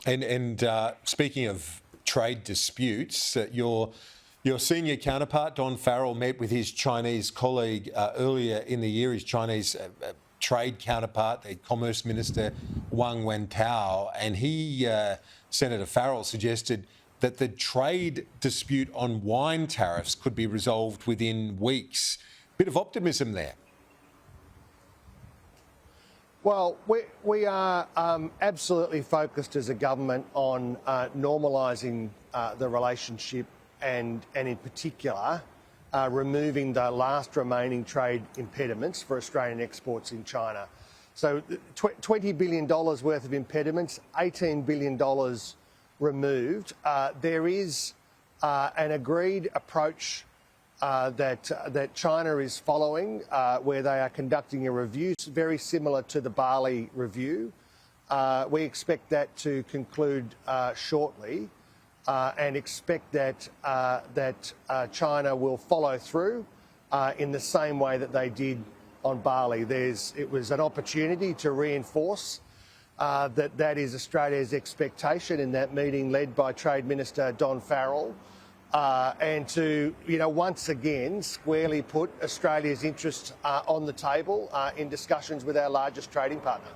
And speaking of trade disputes, your senior counterpart, Don Farrell, met with his Chinese colleague earlier in the year, his Chinese trade counterpart, the Commerce Minister Wang Wentao, and Senator Farrell, suggested that the trade dispute on wine tariffs could be resolved within weeks. Bit of optimism there. Well, we are absolutely focused as a government on normalising the relationship and in particular removing the last remaining trade impediments for Australian exports in China. So $20 billion worth of impediments, $18 billion removed. There is an agreed approach that China is following, where they are conducting a review very similar to the barley review. We expect that to conclude shortly, and expect that China will follow through in the same way that they did on barley. It was an opportunity to reinforce that is Australia's expectation in that meeting led by Trade Minister Don Farrell. And to, once again, squarely put Australia's interests on the table in discussions with our largest trading partner.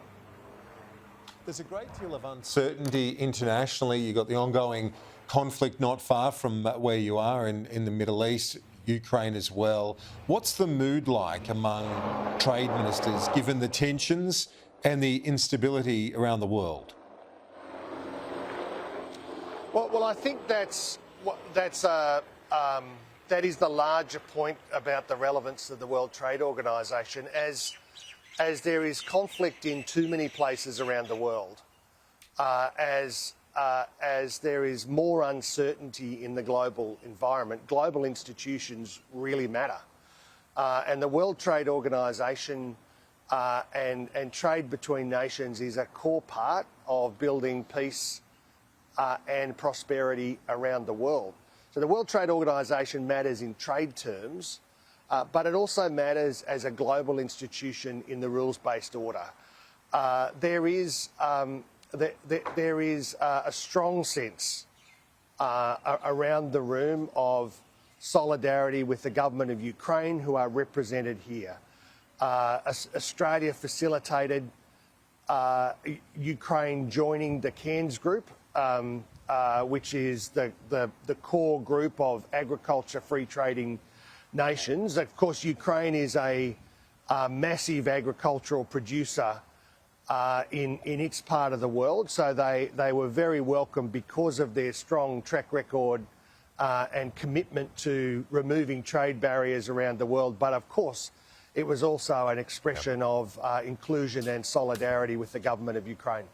There's a great deal of uncertainty internationally. You've got the ongoing conflict not far from where you are in the Middle East, Ukraine as well. What's the mood like among trade ministers, given the tensions and the instability around the world? Well, I think that is the larger point about the relevance of the World Trade Organisation, as there is conflict in too many places around the world, as there is more uncertainty in the global environment. Global institutions really matter, and the World Trade Organisation and trade between nations is a core part of building peace and prosperity around the world. So the World Trade Organisation matters in trade terms, but it also matters as a global institution in the rules-based order. There is a strong sense around the room of solidarity with the government of Ukraine, who are represented here. Australia facilitated Ukraine joining the Cairns Group, which is the core group of agriculture free trading nations. Of course, Ukraine is a massive agricultural producer in its part of the world, so they were very welcome because of their strong track record and commitment to removing trade barriers around the world. But of course, it was also an expression of inclusion and solidarity with the government of Ukraine.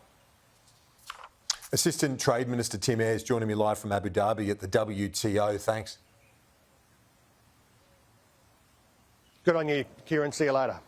Assistant Trade Minister Tim Ayres joining me live from Abu Dhabi at the WTO. Thanks. Good on you, Kieran. See you later.